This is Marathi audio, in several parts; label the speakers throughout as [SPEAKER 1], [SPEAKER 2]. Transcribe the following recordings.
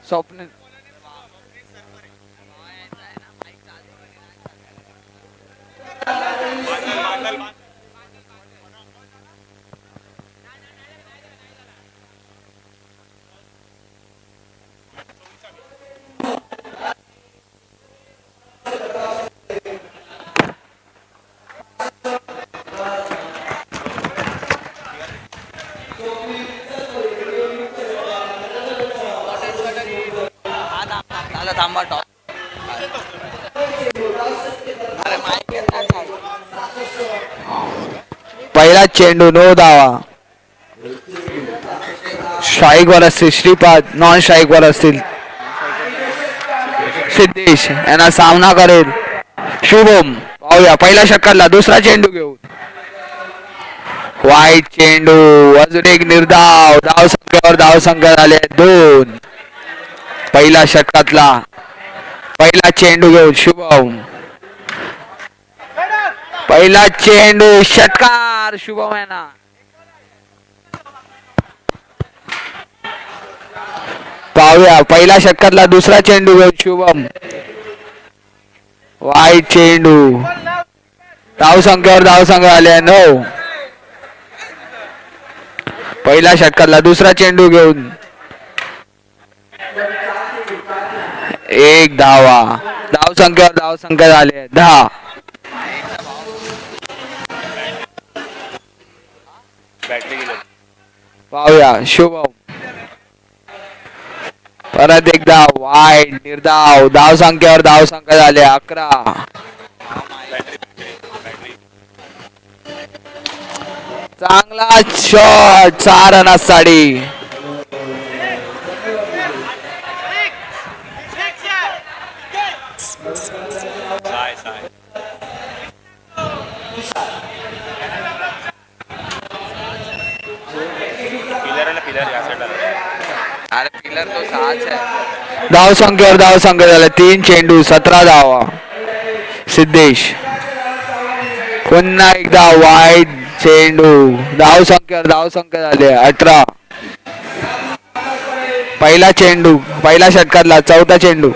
[SPEAKER 1] स्वप्न थांबा टॉप. पहिला चेंडू नो धावा. स्ट्राईक वर असतील श्रीपाद, नॉन स्ट्राईक वर असतील सिद्धेश यांना सामना करेल शुभम. पाहूया पहिल्या षटकातला दुसरा चेंडू घेऊन वाईट चेंडू. अजून एक निर्धाव. धाव संख्येवर धाव संख्या झाले 2. पहिला षटकातला पहिला चेंडू घेऊन शुभम. पहिला चेंडू षटकार शुभम यांना. पाहूया पहिल्या षटकातला दुसरा चेंडू घेऊन शुभम. वाईट चेंडू. धाव संख्येवर धाव संख्या आल्या 9. पहिल्या षटकातला दुसरा चेंडू घेऊन 1 धावा. धाव संख्येवर धाव संख्या झाली 10. पाहूया शुभम. परत एकदा वाईट निर्धाव. धाव संख्येवर धाव संख्या झाले 11. चांगला शॉट 6 रनासाठी. धाव संख्येवर धाव संख्या झाले 3 चेंडू 17 धावा. सिद्धेश पुन्हा एकदा वाईट चेंडू. धाव संख्येवर धाव संख्या झाले 18. पहिला चेंडू पहिल्या षटकातला चौथा चेंडू.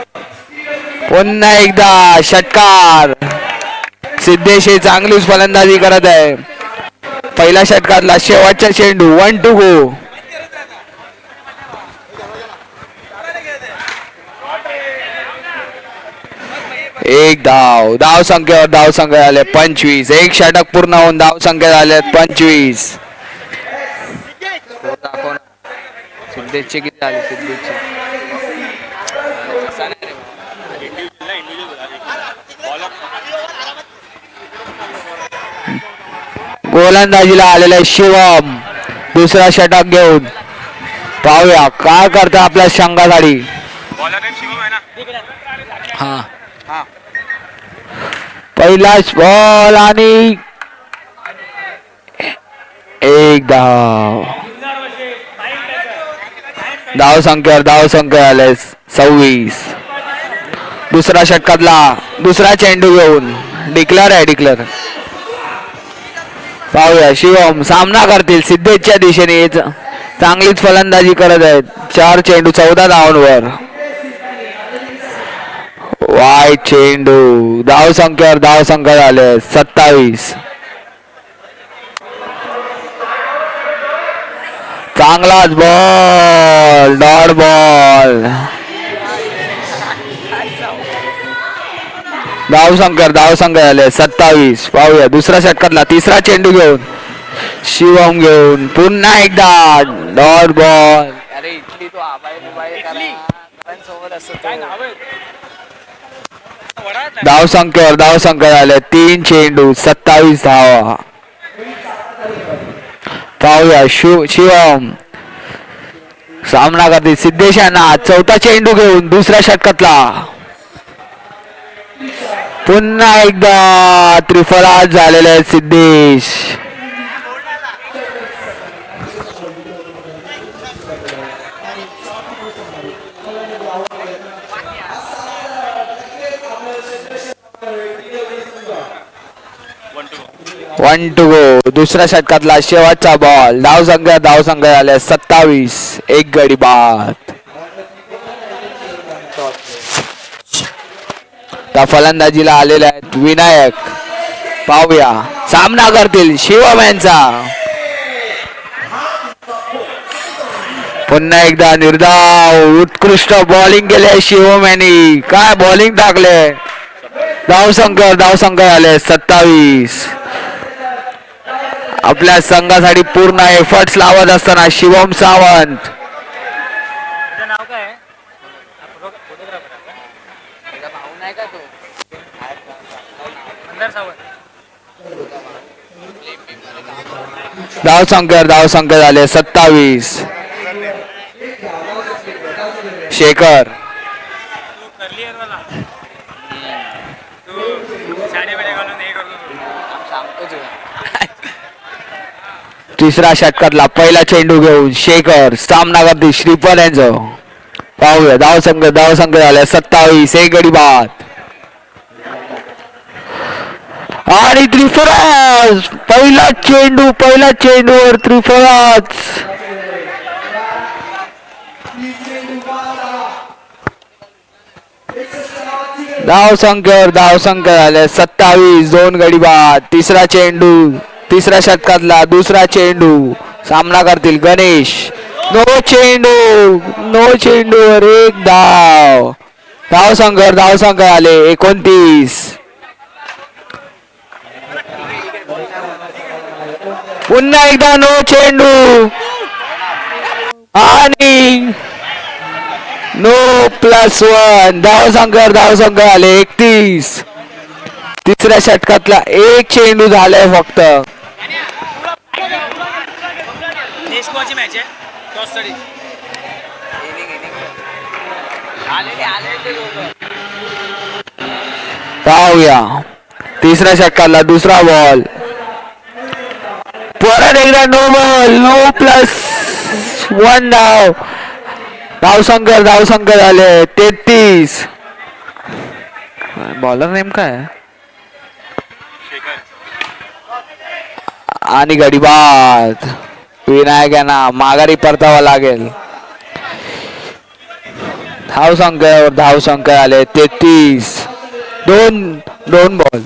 [SPEAKER 1] पुन्हा एकदा षटकार. सिद्धेश हे चांगलीच फलंदाजी करत आहे. पहिल्या षटकातला शेवटचा चेंडू 1 to go. एक धाव. धाव संख्येवर धाव संख्या झाले 25. एक षटक पूर्ण होऊन धाव संख्या झाले 25. सिद्धेशचे किती झाले? सिद्धेशचे गोलंदाजीला आलेला शिवम दुसरा षटक घेऊन. पाहूया काय करता आपल्या संघासाठी. हा पहिलाच बॉल आणि 1 धाव. धाव संख्येवर धाव संख्या झाले 26. दुसरा षटकातला दुसरा चेंडू घेऊन डिक्लेअर आहे डिक्लेअर. पाहूया शिवम सामना करतील सिद्धेशच्या दिशेने. चांगलीच फलंदाजी करत आहेत. 4 चेंडू 14 धावांवर. वाईट चेंडू. धाव संख्येवर धाव संख्या झाले 27. चांगलाच बॉल. Dot ball. धाव संख्या झाले 27. पाहूया दुसऱ्या षटकातला तिसरा चेंडू घेऊन शिवम घेऊन पुन्हा एकदा डॉट बॉल. अरे इटली तो धाव संख्येवर धाव संख्या झाले 3 चेंडू 27 धावा. पाहूया शिवम सामना करते सिद्धेश यांना. चौथा चेंडू घेऊन दुसऱ्या षटकातला पुन्हा एकदा त्रिफळात झालेले सिद्धेश. One to go. दुसऱ्या षटकातला शेवटचा बॉल. धाव संख्या झाल्या 27. एक गडी बाद. त्या फलंदाजीला आलेले आहेत विनायक. पाहूया सामना करतील शिवम यांचा. पुन्हा एकदा निर्धाव उत्कृष्ट बॉलिंग केले शिवम यांनी. काय बॉलिंग टाकले. धावसंख्या आले 27. आपल्या संघासाठी पूर्ण एफर्ट्स लावत असताना शिवम सावंत. धावसंख्या झाले 27. शेखर तिसऱ्या षटकातला पहिला चेंडू घेऊन शेखर सामना करते श्रीफल यांचं. पाहूया धावसंख्या झाल्या 27. एक गडी बाद आणि त्रिफळाच. पहिला चेंडूवर त्रिफळाच. धावसंख्या झाल्या 27. 2 गडी बाद. तिसऱ्या षटकातला दुसरा चेंडू सामना करतील गणेश. नो चेंडूवर एक धाव. धावसंख्या आले 29. पुन्हा एकदा नो चेंडू आणि नो +1. धावसंख्या आले 31. तिसऱ्या षटकातला एक चेंडू झालाय फक्त. पाहूया तिसऱ्या षटकातला दुसरा बॉल. परत एकदा नो बॉल. नो +1 धाव. धावसंख्या झाले 33. बॉलर नेमका आहे आणि गडी बाद. विनायक यांना माघारी परतावा लागेल. धावसंख्या आले 33. दोन बॉल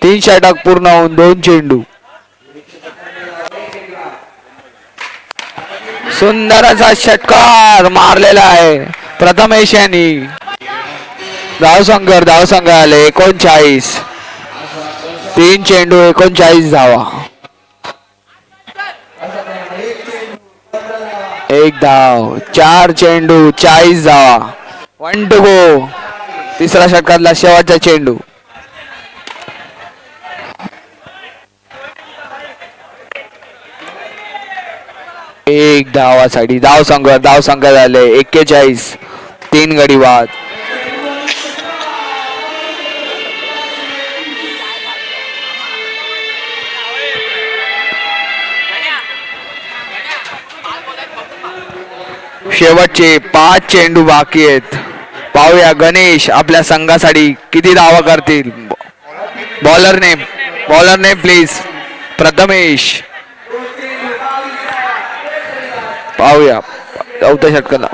[SPEAKER 1] 3 षटक पूर्ण होऊन 2 चेंडू. सुंदर असा षटकार मारलेला आहे प्रथमेश यांनी. धावसंख्या आले 39. 3 चेंडू 39 धावा. 1 धाव. 4 चेंडू 40 धावा. 1 to go. तिसऱ्या षटकातला शेवटचा चेंडू. एक धावासाठी धावसंख्या झाले 41. 3 गडी बाद. शेवटचे 5 चेंडू बाकी आहेत. पाहूया गणेश आपल्या संघासाठी किती धावा करतील. Bowler name please. प्रथमेश. पाहूया चौथ्या षटकाला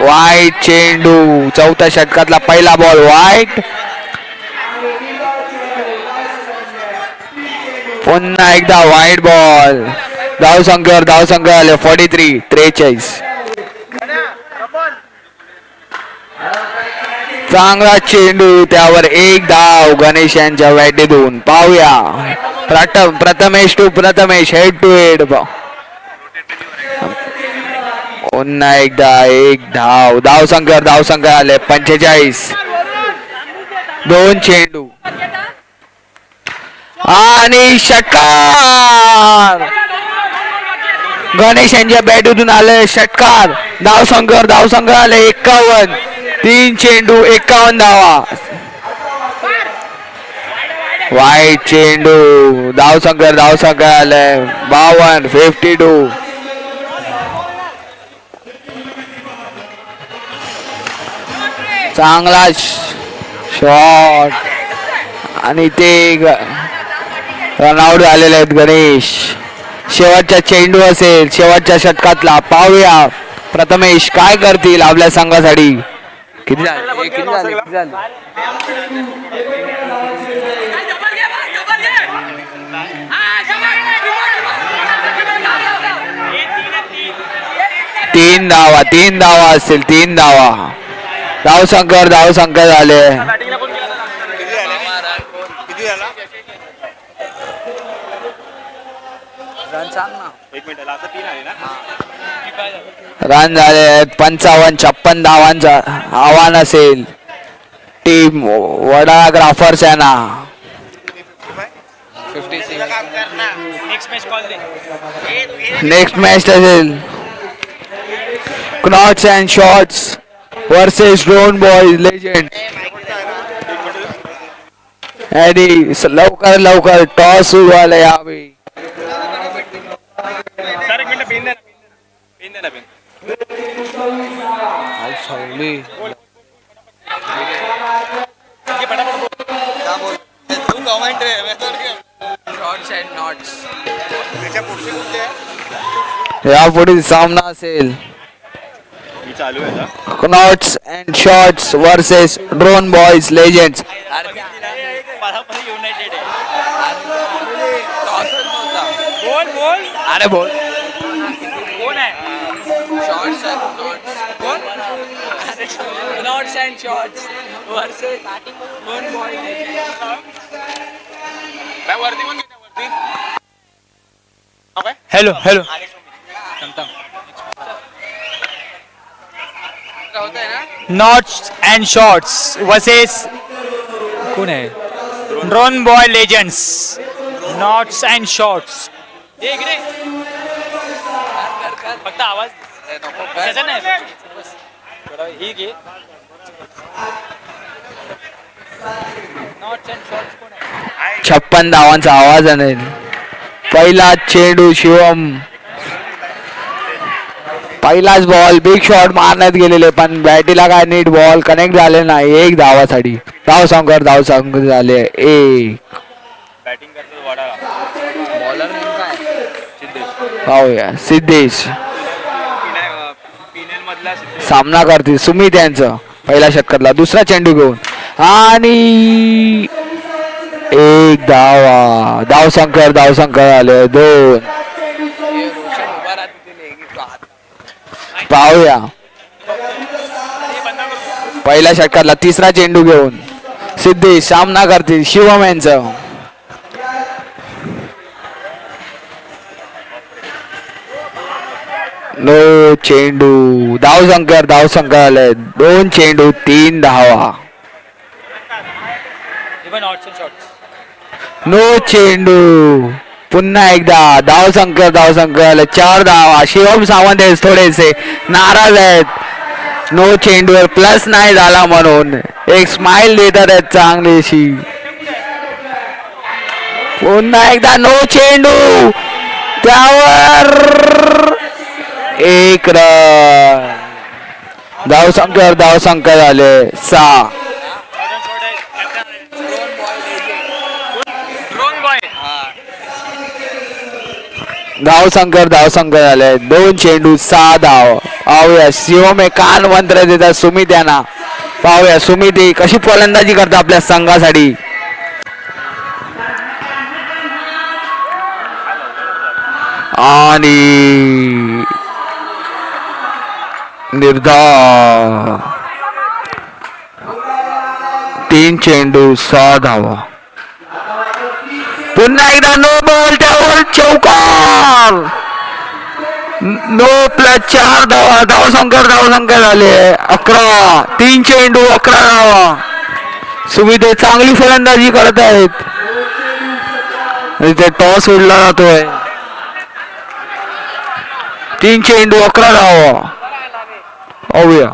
[SPEAKER 1] वाईट चेंडू. चौथ्या षटकातला पहिला बॉल वाईट. पुन्हा एकदा वाईट बॉल. धावसंख्या आले 43. चांगला चेंडू त्यावर 1 धाव गणेश यांच्या बॅटीतून. पाहूया प्रथमेश हेड टू हेड. पुन्हा एकदा 1 धाव. धावसंख्या आले 45. 2 चेंडू आणि षटकार. गणेश यांच्या बॅटीतून आले षटकार. धावसंख्या आले 51. 3 चेंडू 51 धावा. वाईट चेंडू. धावसंख्या आले 52. 52. चांगला शॉट आणि ते रनआउट झालेले आहेत गणेश. शेवटचा चेंडू असेल शेवटच्या षटकातला. पाहूया प्रथमेश काय करतील आपल्या संघासाठी. किती झाले? तीन धावा असतील, 3 धावा. धावसंकर झाले. रन झाले 55-56 धावांचा आव्हान असेल टीम वडाळा ग्राफर्स यांना. नेक्स्ट मॅच असेल Knots and Shots versus Drone Boys Legends. आणि लवकर टॉस सुरू झाला यावेळी. यापुढील सामना असेल Knots and Shots versus Drone Boys Legends. अरे बोल
[SPEAKER 2] कोण आहे शॉर्ट्स कोण Knots and Shots versus Drone Boys
[SPEAKER 3] hello hello knots and shorts versus कोण आहे drone boy legends. Knots and shorts
[SPEAKER 2] फक्त आवाज त्याचा नाही ही घे. Knots and Shots कोण आहे
[SPEAKER 1] 56 धावांचा आवाज आणेल. पहिला चेंडू शिवम. पहिलाच बॉल बिग शॉट मारण्यात गेलेले पण बॅटीला काय नीट बॉल कनेक्ट झाले नाही. 1 धावासाठी धावसंकर झाले 1. पाहूया सिद्धेश सामना करतील सुमित यांचं पहिल्या षटकातला. दुसरा चेंडू घेऊन आणि 1 धावा. धावसंकर झाले 2. पाहूया पहिल्या षटकातला तिसरा चेंडू घेऊन सिद्धेश सामना करतील शिवम यांचं. नो चेंडू. धावसंकर आले 2 चेंडू 3 धावा. नो चेंडू. पुन्हा एकदा धावसंकर आले 4 धावा. शिवम सावंत थोडेसे नाराज आहेत. नो चेंडूवर प्लस नाही झाला म्हणून एक स्माइल देतात आहेत चांगलीशी. पुन्हा एकदा नो चेंडू त्यावर 1 रन. धावसंकर झाले 6. धावसंकर झाले 2 चेंडू 6 धाव. पाहूया शिवम हे कान मंत्र देतात सुमित यांना. पाहूया सुमित कशी फलंदाजी करतात आपल्या संघासाठी. आणि निर्धार 3 चेंडू 6 धावा. पुन्हा एकदा नो बॉल त्यावर चौकार. नो प्लस 4 धावा. धावसंकर झाले 11. 3 चेंडू 11 धावा. सुमित चांगली फलंदाजी करत आहेत. इथे टॉस उडला जातोय. 3 चेंडू 11 धावा. पाहूया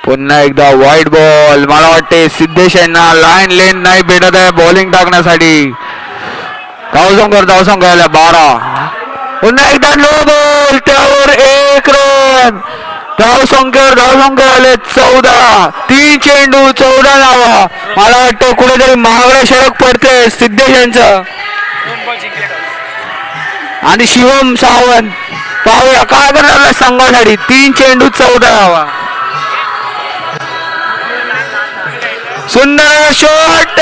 [SPEAKER 1] पुन्हा एकदा वाईट बॉल. मला वाटते सिद्धेश यांना लाईन लेन नाही भेटत आहे बॉलिंग टाकण्यासाठी. धावसंकर 12. पुन्हा एकदा नो बॉल त्यावर 1 रन. धावसंकर आले 14. 3 चेंडू 14 धावा. मला वाटतं कुठेतरी महागडा षटक पडते सिद्धेश यांचं. आणि शिवम सावंत पाहूया काय करणार संघासाठी. 3 चेंडू 14 धावा. सुंदर शॉट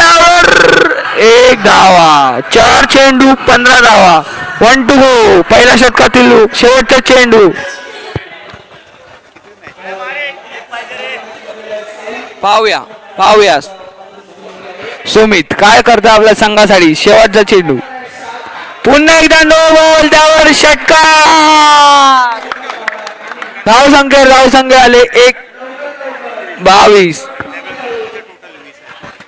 [SPEAKER 1] एक धावा. 4 चेंडू 15 धावा. 1 टू गो. पहिल्या षटकातील शेवटचा चेंडू. पाहूया सुमित काय करतो आपल्या संघासाठी. शेवटचा चेंडू. पुन्हा एकदा नो बॉल. त्यावर षटकार. धावसंख्या आले 1-22.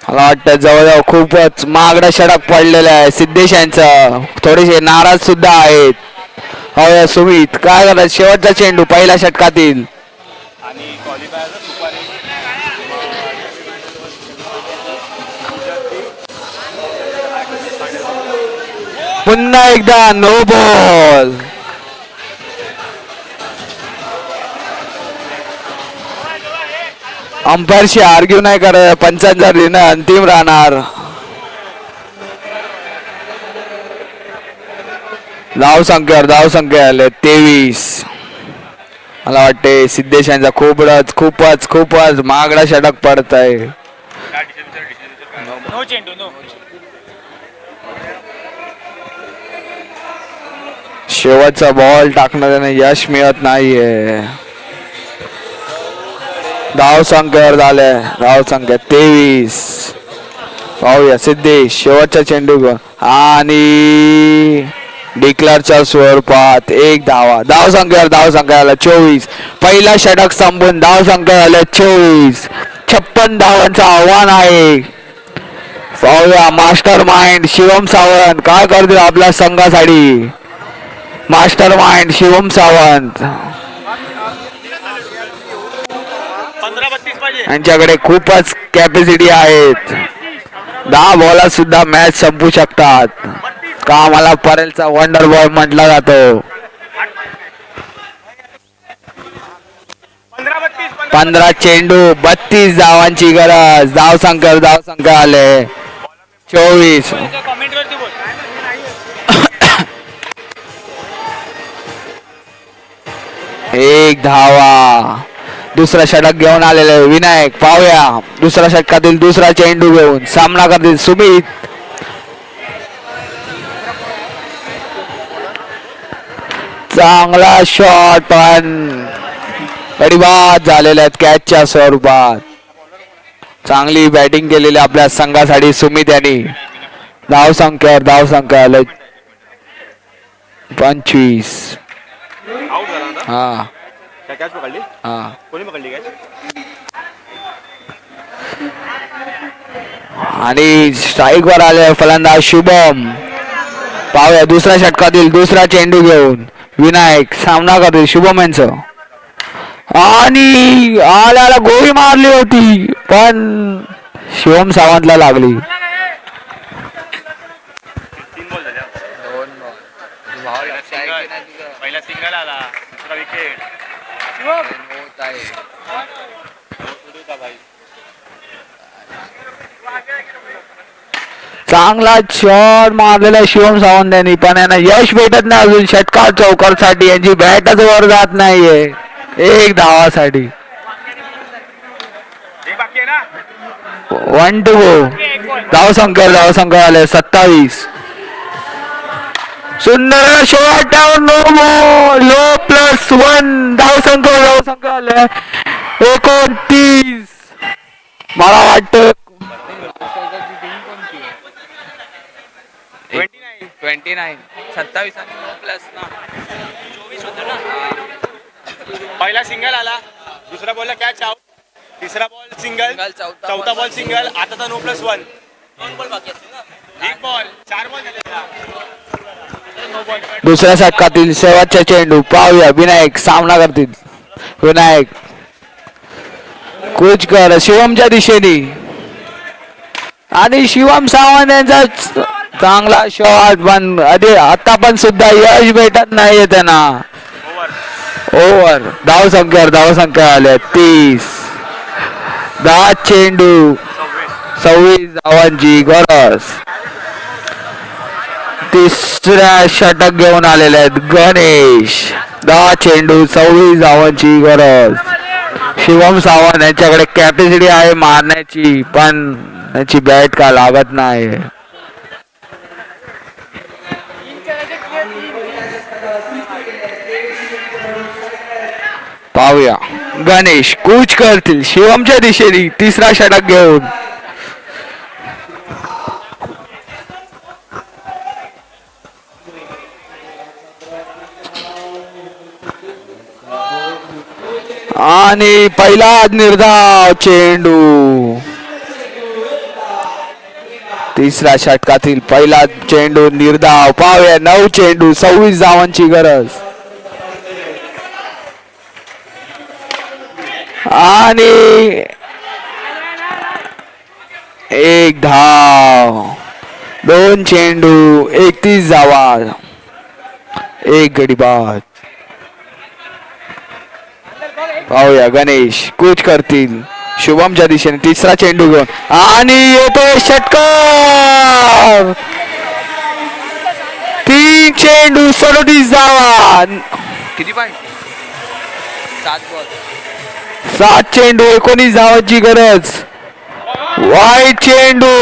[SPEAKER 1] मला वाटतं जवळजवळ खूपच महागडा षटक पडलेला आहे सिद्धेश यांचं. थोडेसे नाराज सुद्धा आहेत. हो सुमित काय करत. शेवटचा चेंडू पहिल्या षटकातील. पुन्हा एकदा नो बॉल. अंपायरशी आर्ग्यू नाही करत. पंचांचा निर्णय अंतिम राहणार. धावसंख्या आले 23. मला वाटते सिद्धेश यांचा खूपच महागडा षटक पडत आहे.
[SPEAKER 2] नो चेंडू नो.
[SPEAKER 1] शेवटचा बॉल टाकण्याने यश मिळत नाहीये. धावसंख्यावर झाले. धावसंख्या 23. पाहूया सिद्धेश शेवटचा चेंडू आणि डिक्लेअरच्या स्वरूपात 1 धावा. धावसंख्या आला 24. पहिला षटक संपून धावसंख्या झाल्या 24. 56 धावांचं आव्हान आहे. पाहूया मास्टर माइंड शिवम सावंत काय करतील आपल्या संघासाठी. मास्टर माइंड शिवम सावंत यांच्याकडे खूपच कॅपॅसिटी आहेत. 10 बॉलात सुद्धा मॅच संपू शकतात. कामाला परेलचा वंडर बॉय म्हटला जातो. 15 चेंडू 32 धावांची गरज. धावसंख्या आले 24. एक धावा. दुसरा षटक घेऊन आलेले विनायक. पाहूया दुसऱ्या षटकातील दुसरा चेंडू घेऊन सामना करतील सुमित. चांगला शॉट पण गडीबाद झालेल्या आहेत कॅचच्या स्वरूपात. चांगली बॅटिंग केलेली आपल्या संघासाठी सुमित यांनी. धावसंख्या आले 25. हा
[SPEAKER 2] कॅच पकडली.
[SPEAKER 1] हा
[SPEAKER 2] कोणी पकडली कॅच.
[SPEAKER 1] आणि स्ट्राईक वर आले फलंदाज शुभम. पाहूया दुसऱ्या षटकातील दुसरा चेंडू घेऊन विनायक सामना करतील शुभम यांचं. आणि आल्याला गोळी मारली होती पण शिवम सावंतला लागली.
[SPEAKER 2] 3 बॉल झाले. 2 बॉल. पहिला सिंगल आला. दुसरा विकेट.
[SPEAKER 1] चांगला शॉट मारलेला शिवम सावंत यांनी पण यांना यश भेटत नाही अजून. षटकार चौकारसाठी यांची बॅटच वर जात नाहीये. 1 धावासाठी. 1 टू गो. धावसंख्या आले 27. सुंदर शॉट नो बॉल. लो +1. धावसंख्या आले 29. मला वाटतं
[SPEAKER 3] 29. 27 आणि 9 प्लस ना
[SPEAKER 2] 24 होतं ना. पहिला सिंगल आला. दुसरा बॉलला कॅच आउट. तिसरा बॉल सिंगल. चौथा बॉल सिंगल. आता तर नो +1. 2 बॉल बाकी असतील ना. 1 बॉल 4 बॉल झाले.
[SPEAKER 1] दुसऱ्या षटकातील शेवटचा चेंडू. पाहूया विनायक सामना करतील. विनायक कुच कर शिवमच्या दिशेने आणि शिवम सावंत यांचा चांगला शॉट पण आता पण सुद्धा यश भेटत नाहीये त्यांना. ओव्हर. धावसंख्या आल्या 30. 10 चेंडू 26 धावांची गरज. तिसऱ्या षटक घेऊन आलेले आहेत गणेश. 10 चेंडू 26 धावांची गरज. शिवम सावंत यांच्याकडे कॅपॅसिटी आहे मारण्याची, पण त्याची बॅट का लागत नाही. पाहूया गणेश कूच करतील शिवमच्या दिशेने तिसरा षटक घेऊन. आणि पहिला निर्धाव चेंडू, तिसऱ्या षटकातील पहिला चेंडू निर्धाव. पाहूया 9 चेंडू 26 धावांची गरज. आणि 1 धाव, 2 चेंडू 31 धावा, 1 गडी बाद. पाहूया गणेश कूच करतील शुभमच्या दिशेने तिसरा चेंडू घेऊन. आणि येतोय षटकार. 3 चेंडू 37 धावा.
[SPEAKER 3] किती पाहिजे? 7 बॉल,
[SPEAKER 1] 7 चेंडू 19 धावांची गरज. वाईट चेंडू.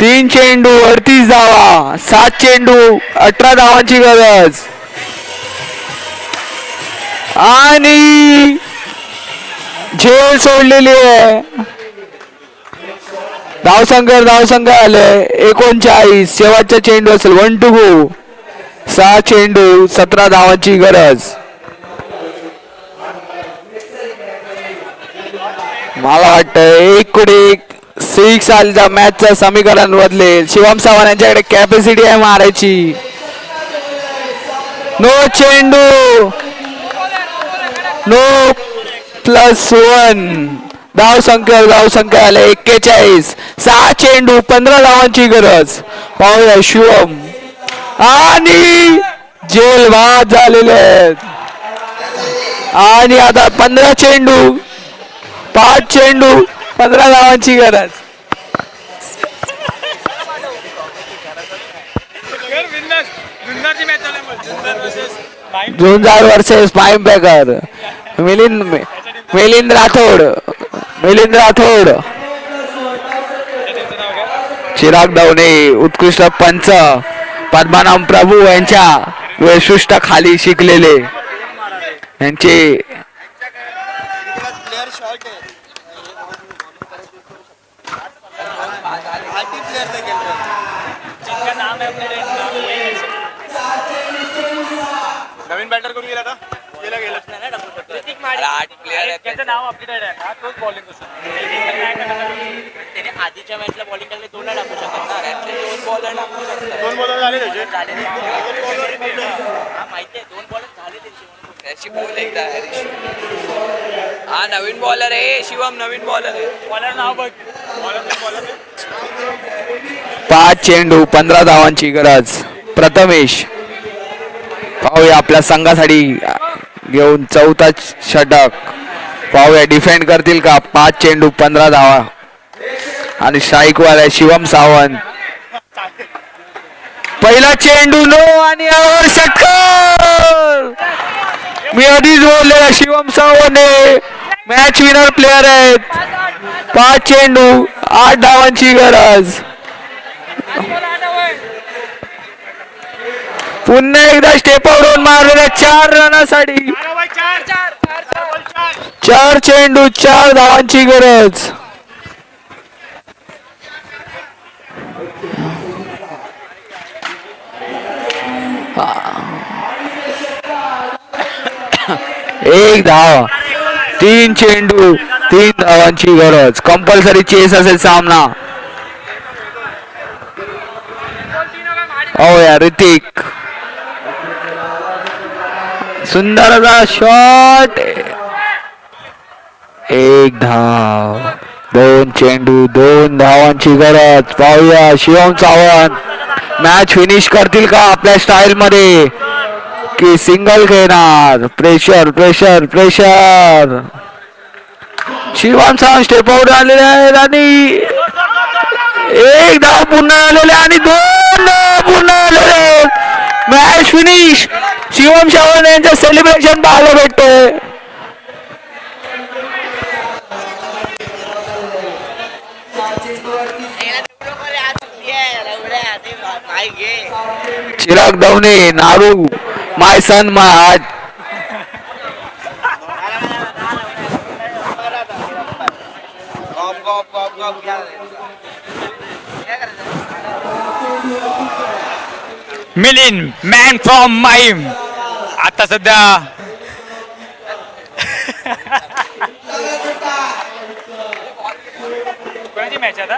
[SPEAKER 1] 3 चेंडू 38 धावा, 7 चेंडू 18 धावांची गरज. आणि झेल सोडलेली आहे. धावसंख्या आले 39. शेवटचा चेंडू असेल 1 to go. 6 चेंडू 17 धावांची गरज. मला वाटतं 1-6 सालच्या मॅचचं समीकरण बदलेल. शिवम सावंत यांच्याकडे कॅपॅसिटी आहे मारायची. नो चेंडू, नो +1. धावसंख्या आले 41. 6 चेंडू 15 धावांची गरज. पाहूया शिवम. आणि जेल बाद झालेले आहेत. आणि आता 15 चेंडू 5 चेंडू 15 धावांची गरज. झुंजार वर्सेस पाईम बेकर. मिलिंद राठोड. चिराग दवणे उत्कृष्ट पंच पद्मनाभ प्रभू यांच्या वैशिष्ट्य खाली शिकलेले यांचे
[SPEAKER 2] नवीन बॅटर करून गेला का? गेला त्याचं नाव अपडेटेड आहे ना, तोच बॉलिंग त्याने आधीच्या मॅचला बॉलिंग केले 2 टाकू शकत ना. 2 बॉलर टाकू शकतात. 2 बॉलर झाले त्याचे माहिती आहे. 2 बॉलर झाले त्याची बॉल एकदा.
[SPEAKER 3] हा नवीन बॉलर आहे शिवम, नवीन बॉलर आहे.
[SPEAKER 2] बॉलर नाव बघ.
[SPEAKER 1] 5 चेंडू 15 धावांची गरज. प्रथमेश पाहूया आपल्या संघासाठी घेऊन चौथा षटक. पाहूया डिफेंड करतील का. 5 चेंडू 15 धावा. आणि स्ट्राईक वर आहे शिवम सावंत. पहिला चेंडू नो आणि षटकार. मी आधीच बोललेला शिवम सावंत हे मॅच विनर प्लेयर आहेत. 5 चेंडू 8 धावांची गरज. पुन्हा एकदा स्टेप आउट मारलेल्या 4 रनासाठी. 4 चेंडू 4 धावांची गरज. एक धाव. 3 चेंडू 3 धावांची गरज. कंपल्सरी चेस असेल सामना. हो या ऋतिक सुंदरचा शॉट. 1 धाव. 2 चेंडू 2 धावांची गरज. पाहूया शिवम सावंत मॅच फिनिश करतील का आपल्या स्टाईल मध्ये की सिंगल घेणार. Pressure pressure pressure. Shivam Sawant step out आलेले आहेत आणि 1 धाव पुन्हा आलेले आणि 2 धाव पुन्हा आलेले. Match finish. शिवम सावंत यांचं सेलिब्रेशन पाहायला भेटतोय. Chirag Davane Naru my son my heart.
[SPEAKER 4] Milind man from mime. आता सध्या कोणाची मॅच आता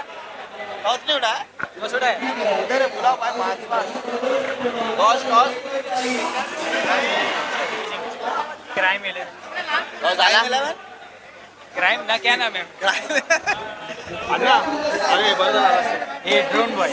[SPEAKER 4] क्राइम क्राइम ना क्या नाम है ये ड्रोन बॉय.